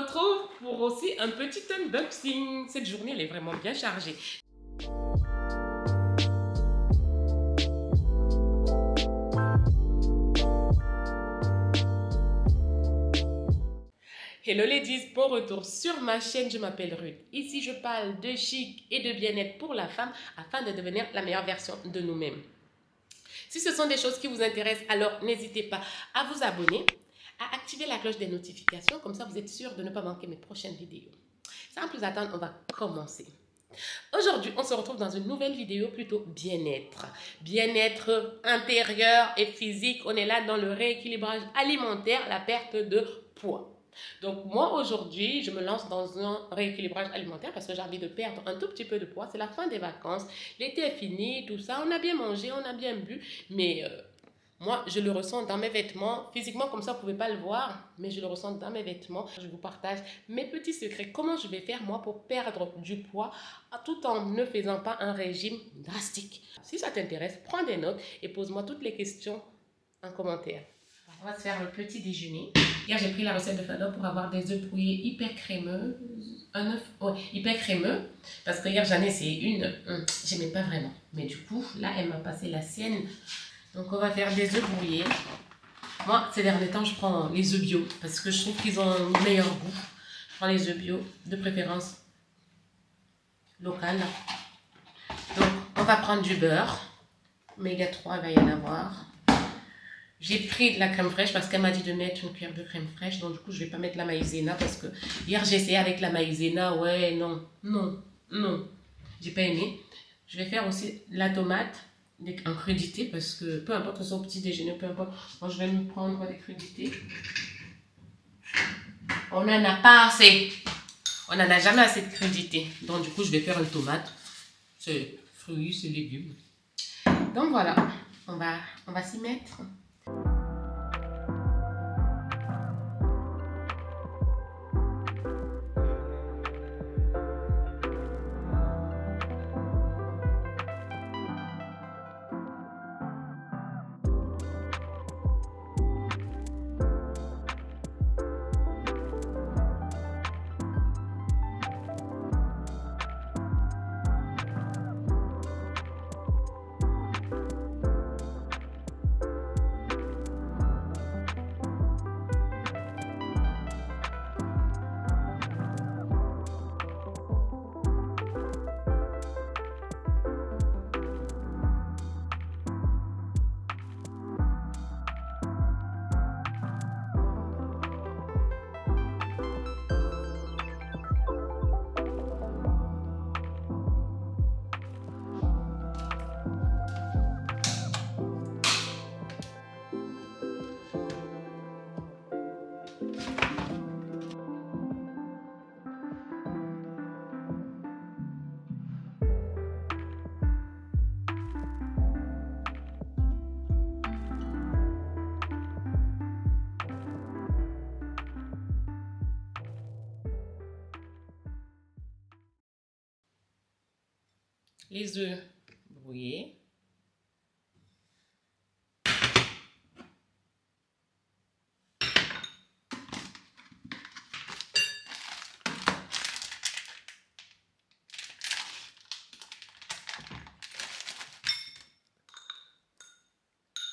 retrouve pour aussi un petit unboxing. Cette journée, elle est vraiment bien chargée. Hello ladies, bon retour sur ma chaîne, je m'appelle Ruth. Ici, je parle de chic et de bien-être pour la femme afin de devenir la meilleure version de nous-mêmes. Si ce sont des choses qui vous intéressent, alors n'hésitez pas à vous abonner, à activer la cloche des notifications, comme ça vous êtes sûr de ne pas manquer mes prochaines vidéos. Sans plus attendre, on va commencer. Aujourd'hui, on se retrouve dans une nouvelle vidéo plutôt bien-être. Bien-être intérieur et physique. On est là dans le rééquilibrage alimentaire, la perte de poids. Donc moi aujourd'hui, je me lance dans un rééquilibrage alimentaire parce que j'ai envie de perdre un tout petit peu de poids. C'est la fin des vacances, l'été est fini, tout ça. On a bien mangé, on a bien bu, mais moi je le ressens dans mes vêtements. Physiquement comme ça, vous ne pouvez pas le voir, mais je le ressens dans mes vêtements. Je vous partage mes petits secrets. Comment je vais faire moi pour perdre du poids tout en ne faisant pas un régime drastique. Si ça t'intéresse, prends des notes et pose-moi toutes les questions en commentaire. On va se faire le petit déjeuner. Hier, j'ai pris la recette de Fado pour avoir des œufs brouillés hyper crémeux. Un œuf, ouais, hyper crémeux. Parce que hier, j'en ai essayé une. J'aimais pas vraiment. Mais du coup, là, elle m'a passé la sienne. Donc, on va faire des œufs brouillés. Moi, ces derniers temps, je prends les œufs bio. Parce que je trouve qu'ils ont un meilleur goût. Je prends les œufs bio, de préférence locale. Donc, on va prendre du beurre. Oméga 3, il va y en avoir. J'ai pris de la crème fraîche parce qu'elle m'a dit de mettre une cuillère de crème fraîche. Donc, du coup, je ne vais pas mettre la maïzena parce que hier, j'ai essayé avec la maïzena. Ouais, non. J'ai pas aimé. Je vais faire aussi la tomate en crudité parce que peu importe que ce soit au petit déjeuner, peu importe. Moi, je vais me prendre des crudités. On n'en a pas assez. On n'en a jamais assez de crudités. Donc, du coup, je vais faire une tomate. C'est fruits, c'est légumes. Donc, voilà. On va s'y mettre. Les œufs brouillés.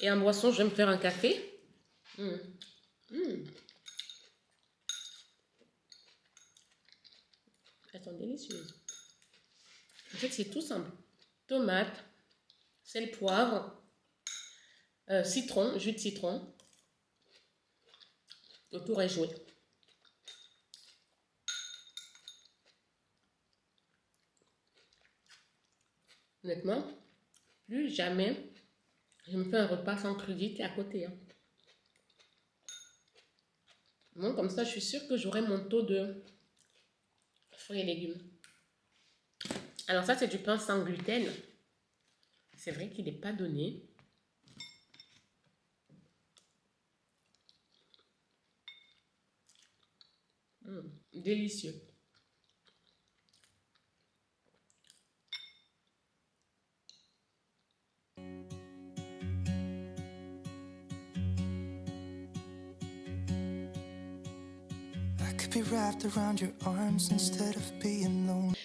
Et en boisson, je vais me faire un café. Elles sont délicieuses. En fait, c'est tout simple. Tomate, sel, poivre, citron, jus de citron. Le tour est joué. Honnêtement, plus jamais je me fais un repas sans crudité à côté. Bon, comme ça, je suis sûre que j'aurai mon taux de fruits et légumes. Alors ça, c'est du pain sans gluten. C'est vrai qu'il n'est pas donné. Délicieux.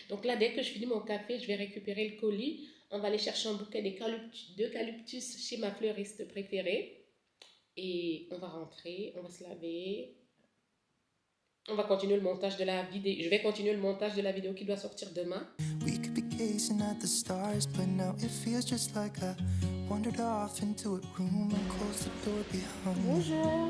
Donc là, dès que je finis mon café, je vais récupérer le colis. On va aller chercher un bouquet d'eucalyptus chez ma fleuriste préférée. Et on va rentrer, on va se laver. On va continuer le montage de la vidéo. Je vais continuer le montage de la vidéo qui doit sortir demain. Bonjour.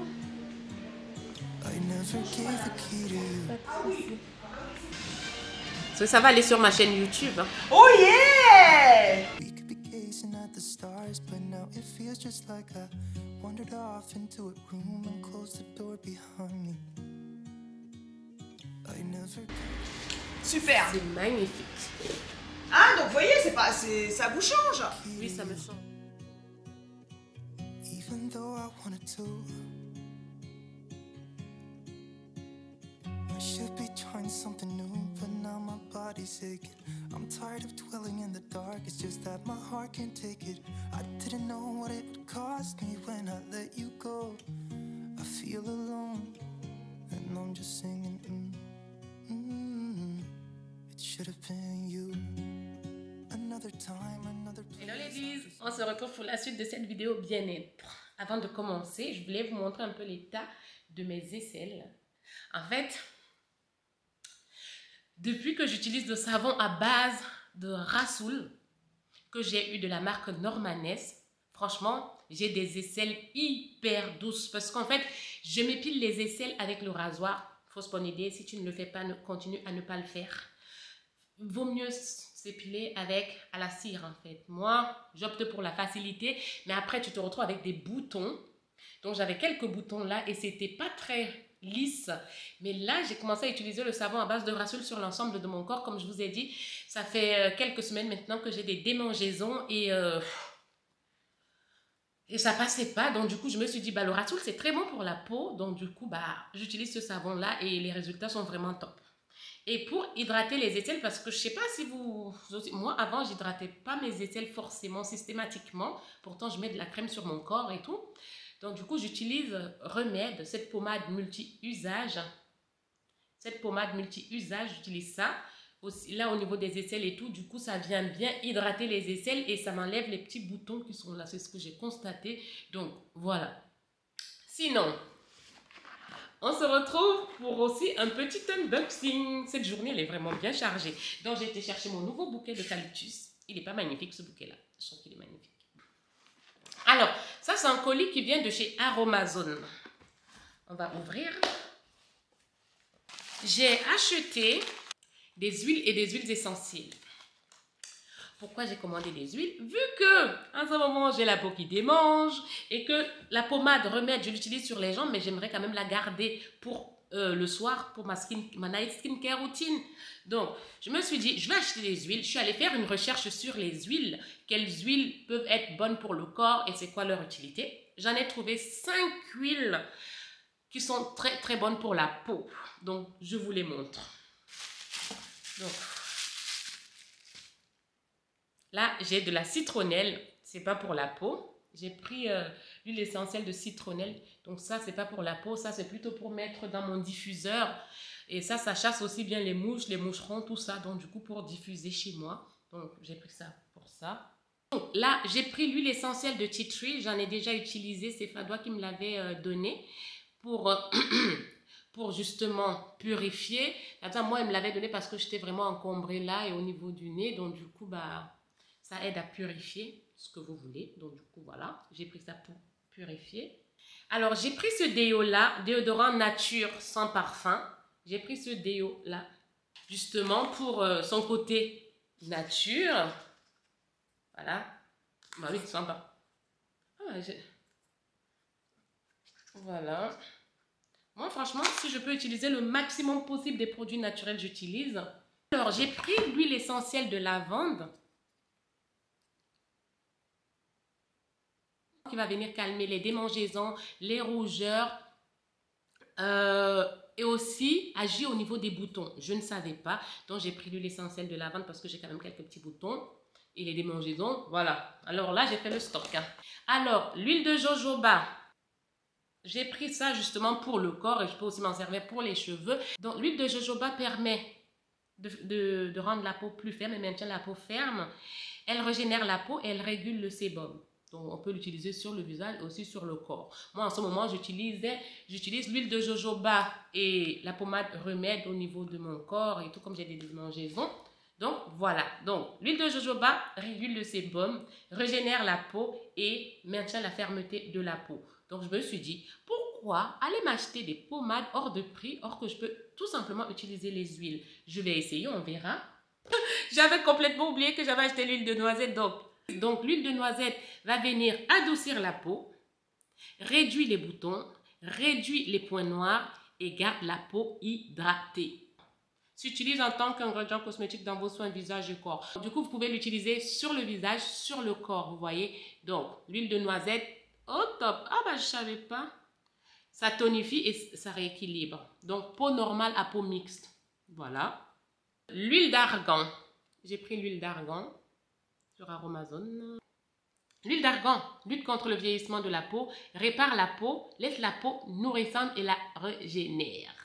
Ça va aller sur ma chaîne YouTube. Hein. Oh yeah! Super. C'est magnifique. Ah, donc vous voyez, ça vous change. Oui, ça me change. I should be trying something new, but now my body's aching. I'm tired of dwelling in the dark, it's just that my heart can't take it. I didn't know what it would cost me when I let you go. I feel alone, and I'm just singing, it should have been you. Another time, another place. Hello ladies, on se retrouve pour la suite de cette vidéo bien-être. Avant de commencer, je voulais vous montrer un peu l'état de mes aisselles. En fait, depuis que j'utilise le savon à base de Rasoul, que j'ai eu de la marque Normanès, franchement, j'ai des aisselles hyper douces. Parce qu'en fait, je m'épile les aisselles avec le rasoir. Fausse bonne idée, si tu ne le fais pas, continue à ne pas le faire. Vaut mieux s'épiler à la cire en fait. Moi, j'opte pour la facilité, mais après tu te retrouves avec des boutons. Donc j'avais quelques boutons là et c'était pas très lisse. Mais là, j'ai commencé à utiliser le savon à base de Rasoul sur l'ensemble de mon corps. Comme je vous ai dit, ça fait quelques semaines maintenant que j'ai des démangeaisons et ça passait pas. Donc du coup, je me suis dit, bah, le Rasoul, c'est très bon pour la peau. Donc du coup, bah, j'utilise ce savon-là et les résultats sont vraiment top. Et pour hydrater les aisselles, parce que je sais pas si vous... Moi, avant, j'hydratais pas mes aisselles forcément, systématiquement. Pourtant, je mets de la crème sur mon corps et tout. Donc, du coup, j'utilise Remède, cette pommade multi-usage. Cette pommade multi-usage, j'utilise ça. Aussi, là, au niveau des aisselles et tout, du coup, ça vient bien hydrater les aisselles et ça m'enlève les petits boutons qui sont là. C'est ce que j'ai constaté. Donc, voilà. Sinon... on se retrouve pour aussi un petit unboxing. Cette journée, elle est vraiment bien chargée. Donc, j'ai été chercher mon nouveau bouquet d'eucalyptus. Il n'est pas magnifique, ce bouquet-là. Je trouve qu'il est magnifique. Alors, ça, c'est un colis qui vient de chez Aromazone. On va ouvrir. J'ai acheté des huiles et des huiles essentielles. Pourquoi j'ai commandé des huiles? Vu que, à ce moment, j'ai la peau qui démange et que la pommade Remède, je l'utilise sur les jambes, mais j'aimerais quand même la garder pour le soir, pour ma night skincare routine. Donc, je me suis dit, je vais acheter des huiles. Je suis allée faire une recherche sur les huiles. Quelles huiles peuvent être bonnes pour le corps et c'est quoi leur utilité? J'en ai trouvé 5 huiles qui sont très, très bonnes pour la peau. Donc, je vous les montre. Donc... là, j'ai de la citronnelle, c'est pas pour la peau. J'ai pris l'huile essentielle de citronnelle. Donc ça, c'est pas pour la peau, ça c'est plutôt pour mettre dans mon diffuseur. Et ça chasse aussi bien les mouches, les moucherons, tout ça. Donc du coup, pour diffuser chez moi. Donc j'ai pris ça pour ça. Donc là, j'ai pris l'huile essentielle de Tea Tree. J'en ai déjà utilisé, c'est Fadois qui me l'avait donné pour... pour justement purifier. Attends, moi, elle me l'avait donné parce que j'étais vraiment encombrée là et au niveau du nez. Donc du coup, bah... ça aide à purifier ce que vous voulez. Donc, du coup, voilà. J'ai pris ça pour purifier. Alors, j'ai pris ce déo-là, déodorant nature sans parfum. J'ai pris ce déo-là, justement, pour son côté nature. Voilà. Bah oui, sans parfum. Ah, voilà. Moi, franchement, si je peux utiliser le maximum possible des produits naturels, j'utilise. Alors, j'ai pris l'huile essentielle de lavande. Qui va venir calmer les démangeaisons, les rougeurs et aussi agir au niveau des boutons. Je ne savais pas, donc j'ai pris l'huile essentielle de lavande parce que j'ai quand même quelques petits boutons et les démangeaisons, voilà. Alors là, j'ai fait le stock. Hein. Alors, l'huile de jojoba, j'ai pris ça justement pour le corps et je peux aussi m'en servir pour les cheveux. Donc, l'huile de jojoba permet de rendre la peau plus ferme et maintient la peau ferme. Elle régénère la peau et elle régule le sébum. Donc, on peut l'utiliser sur le visage et aussi sur le corps. Moi, en ce moment, j'utilise l'huile de jojoba et la pommade remède au niveau de mon corps et tout, comme j'ai des démangeaisons. Donc, voilà. Donc, l'huile de jojoba régule le sébum, régénère la peau et maintient la fermeté de la peau. Donc, je me suis dit, pourquoi aller m'acheter des pommades hors de prix, or que je peux tout simplement utiliser les huiles? Je vais essayer, on verra. J'avais complètement oublié que j'avais acheté l'huile de noisette. Donc l'huile de noisette va venir adoucir la peau, réduire les boutons, réduire les points noirs et garde la peau hydratée. S'utilise en tant qu'ingrédient cosmétique dans vos soins visage et corps. Du coup, vous pouvez l'utiliser sur le visage, sur le corps, vous voyez. Donc, l'huile de noisette, au top. Ah bah, je ne savais pas. Ça tonifie et ça rééquilibre. Donc, peau normale à peau mixte. Voilà. L'huile d'argan. J'ai pris l'huile d'argan sur Aromazone. L'huile d'argan lutte contre le vieillissement de la peau, répare la peau, laisse la peau nourrissante et la régénère.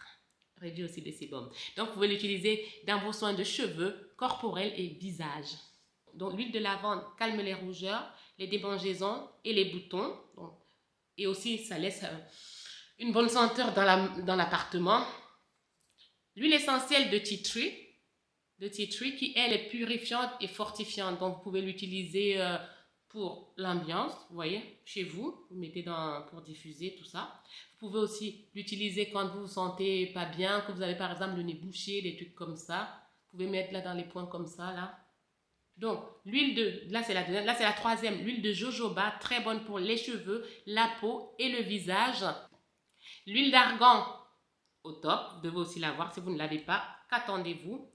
Réduit aussi le sébum. Donc, vous pouvez l'utiliser dans vos soins de cheveux, corporels et visage. Donc, l'huile de lavande calme les rougeurs, les démangeaisons et les boutons. Donc, et aussi, ça laisse une bonne senteur dans l'appartement. L'huile essentielle de tea tree qui, elle, est purifiante et fortifiante. Donc, vous pouvez l'utiliser pour l'ambiance, vous voyez, chez vous. Vous mettez pour diffuser tout ça. Vous pouvez aussi l'utiliser quand vous vous sentez pas bien, que vous avez par exemple le nez bouché, des trucs comme ça. Vous pouvez mettre là dans les points comme ça, là. Donc, là c'est la deuxième, là c'est la troisième, l'huile de jojoba, très bonne pour les cheveux, la peau et le visage. L'huile d'argan, au top, vous devez aussi l'avoir. Si vous ne l'avez pas, qu'attendez-vous?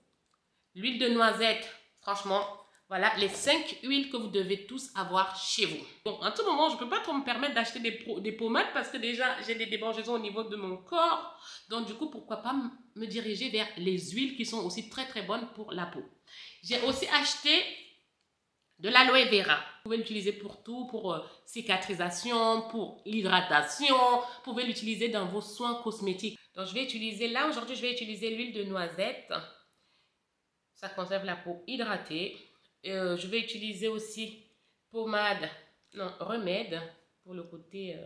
L'huile de noisette, franchement, voilà les 5 huiles que vous devez tous avoir chez vous. Donc, en tout moment, je ne peux pas trop me permettre d'acheter des pommades parce que déjà, j'ai des démangeaisons au niveau de mon corps. Donc, du coup, pourquoi pas me diriger vers les huiles qui sont aussi très, très bonnes pour la peau. J'ai aussi acheté de l'aloe vera. Vous pouvez l'utiliser pour tout, pour cicatrisation, pour l'hydratation. Vous pouvez l'utiliser dans vos soins cosmétiques. Donc, je vais utiliser, là, aujourd'hui, je vais utiliser l'huile de noisette. Ça conserve la peau hydratée. Je vais utiliser aussi remède pour le côté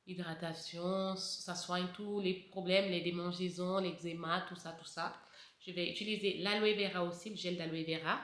hydratation. Ça soigne tous les problèmes, les démangeaisons, l'eczéma, tout ça. Je vais utiliser l'aloe vera aussi, le gel d'aloe vera.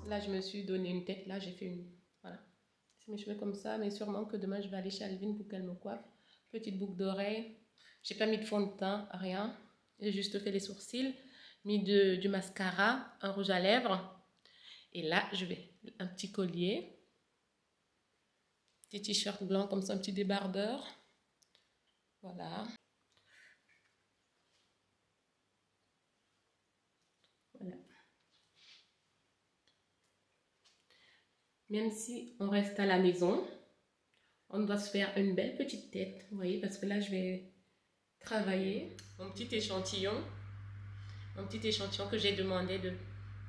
Là, je me suis donné une tête. Là, j'ai fait voilà. C'est mes cheveux comme ça. Mais sûrement que demain, je vais aller chez Alvin pour qu'elle me coiffe. Petite boucle d'oreille. J'ai pas mis de fond de teint, rien. J'ai juste fait les sourcils. Mis du mascara, un rouge à lèvres. Et là, je vais un petit collier. Petit t-shirt blanc comme ça, un petit débardeur. Voilà. Voilà. Même si on reste à la maison, on doit se faire une belle petite tête, vous voyez, parce que là, je vais travailler. Mon petit échantillon que j'ai demandé de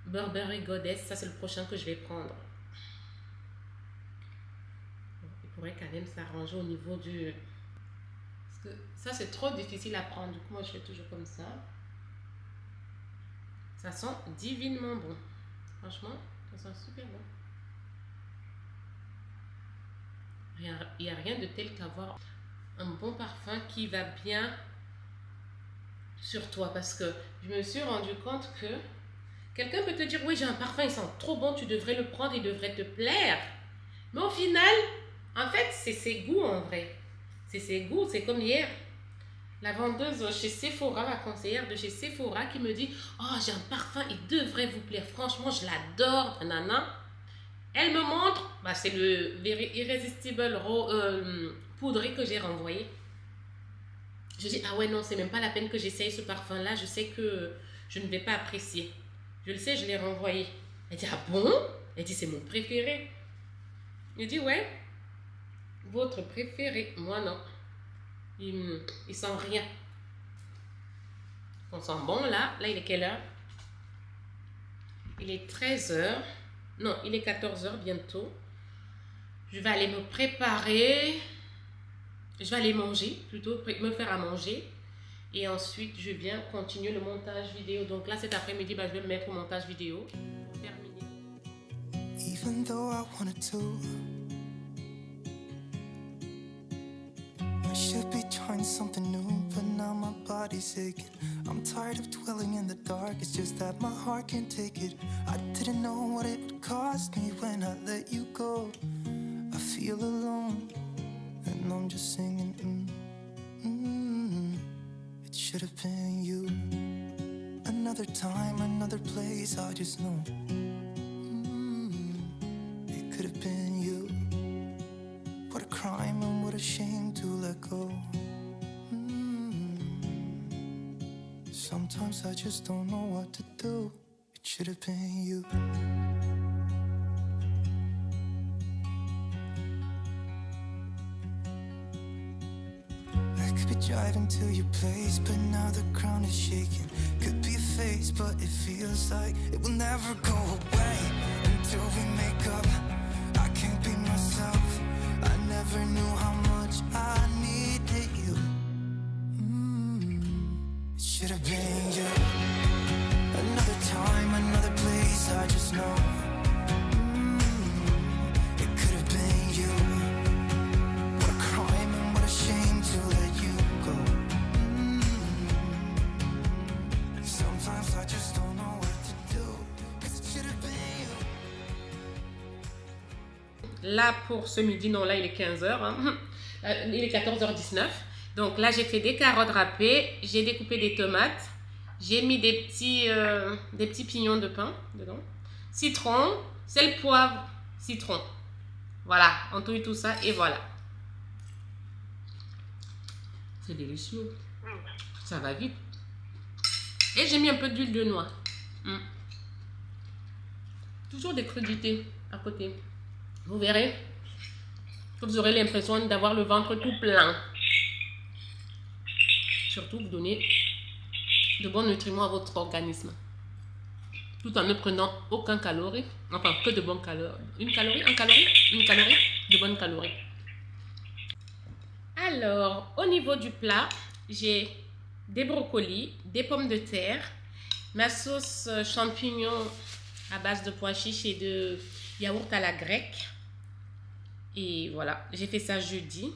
Burberry Goddess, ça c'est le prochain que je vais prendre. Il pourrait quand même s'arranger au niveau du... Parce que ça, c'est trop difficile à prendre, du coup, moi, je fais toujours comme ça. Ça sent divinement bon. Franchement, ça sent super bon. Il n'y a rien de tel qu'avoir un bon parfum qui va bien sur toi. Parce que je me suis rendu compte que quelqu'un peut te dire, oui, j'ai un parfum, il sent trop bon, tu devrais le prendre, il devrait te plaire. Mais au final, en fait, c'est ses goûts en vrai. C'est ses goûts. C'est comme hier, la vendeuse chez Sephora, la conseillère de chez Sephora qui me dit, oh, j'ai un parfum, il devrait vous plaire. Franchement, je l'adore, nanana. Elle me montre, c'est le Irresistible poudré que j'ai renvoyé. Je dis, ah ouais, non, c'est même pas la peine que j'essaye ce parfum-là. Je sais que je ne vais pas apprécier. Je le sais, je l'ai renvoyé. Elle dit, ah bon? Elle dit, c'est mon préféré. Je dis, ouais, votre préféré. Moi, non. Il sent rien. On sent bon, là. Là, il est quelle heure? Il est 13h. Non, il est 14h bientôt. Je vais aller me préparer. Je vais aller manger, plutôt me faire à manger. Et ensuite, je viens continuer le montage vidéo. Donc là, cet après-midi, je vais me mettre au montage vidéo. Terminé. Even though I wanted to, I should be trying something new, but now my body's aching. I'm tired of dwelling in the dark, it's just that my heart can't take it. I didn't know what it would cost me when I let you go. I feel alone, and I'm just singing, It should have been you. Another time, another place, I just know. It could have been you. What a crime and what a shame to let go. Sometimes I just don't know what to do. It should have been you. I could be driving to your place, but now the ground is shaking. Could be a phase, but it feels like it will never go away until we make up. I can't be myself. I never knew how much I needed you. It should have been you. Another time, another place, I just know. It could have been you. What a crime and what a shame to let you go. Sometimes I just don't know what to do, 'cause it should have been you. Là, pour ce midi, non, là, il est 15h. Hein. Il est 14h19. Donc là, j'ai fait des carottes râpées. J'ai découpé des tomates. J'ai mis des petits pignons de pain dedans. Citron, sel, poivre, citron. Voilà, on touille tout ça et voilà. C'est délicieux. Ça va vite. Et j'ai mis un peu d'huile de noix. Toujours des crudités à côté. Vous verrez que vous aurez l'impression d'avoir le ventre tout plein. Surtout, vous donnez de bons nutriments à votre organisme. Tout en ne prenant aucun calorie. Enfin, que de bonnes calories. Une calorie, de bonnes calories. Alors, au niveau du plat, j'ai des brocolis, des pommes de terre, ma sauce champignon à base de pois chiches et de yaourt à la grecque. Et voilà, j'ai fait ça jeudi.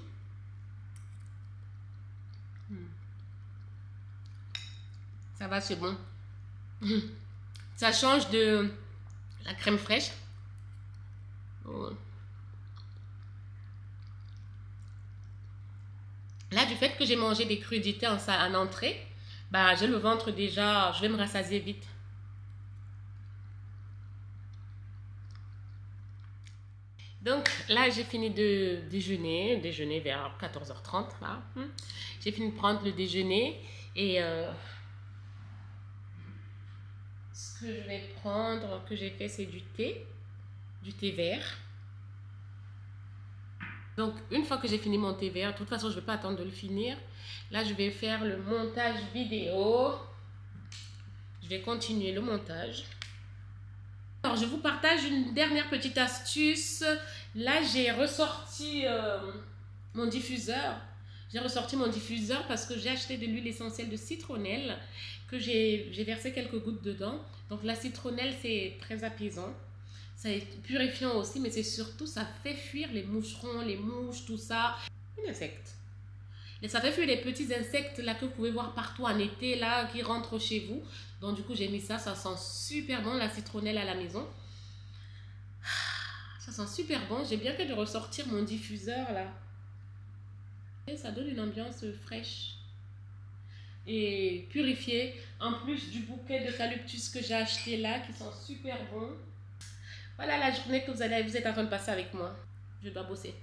Ça va, c'est bon. Ça change de la crème fraîche. Oh. Là, du fait que j'ai mangé des crudités en entrée, j'ai le ventre déjà, je vais me rassasier vite. Donc là, j'ai fini de déjeuner vers 14h30. J'ai fini de prendre le déjeuner et ce que je vais prendre, que j'ai fait, c'est du thé vert. Donc une fois que j'ai fini mon thé vert, de toute façon, je ne vais pas attendre de le finir. Là, je vais faire le montage vidéo. Je vais continuer le montage. Alors, je vous partage une dernière petite astuce. Là, j'ai ressorti mon diffuseur. J'ai ressorti mon diffuseur parce que j'ai acheté de l'huile essentielle de citronnelle que j'ai versé quelques gouttes dedans. Donc, la citronnelle, c'est très apaisant. C'est purifiant aussi, mais c'est surtout, ça fait fuir les moucherons, les mouches, tout ça. Les insectes. Et ça fait fuir les petits insectes là que vous pouvez voir partout en été, là, qui rentrent chez vous. Donc, du coup, j'ai mis ça. Ça sent super bon, la citronnelle à la maison. Ça sent super bon. J'ai bien fait de ressortir mon diffuseur, là. Et ça donne une ambiance fraîche et purifiée. En plus du bouquet d'eucalyptus que j'ai acheté là, qui sent super bon. Voilà la journée que vous êtes en train de passer avec moi. Je dois bosser.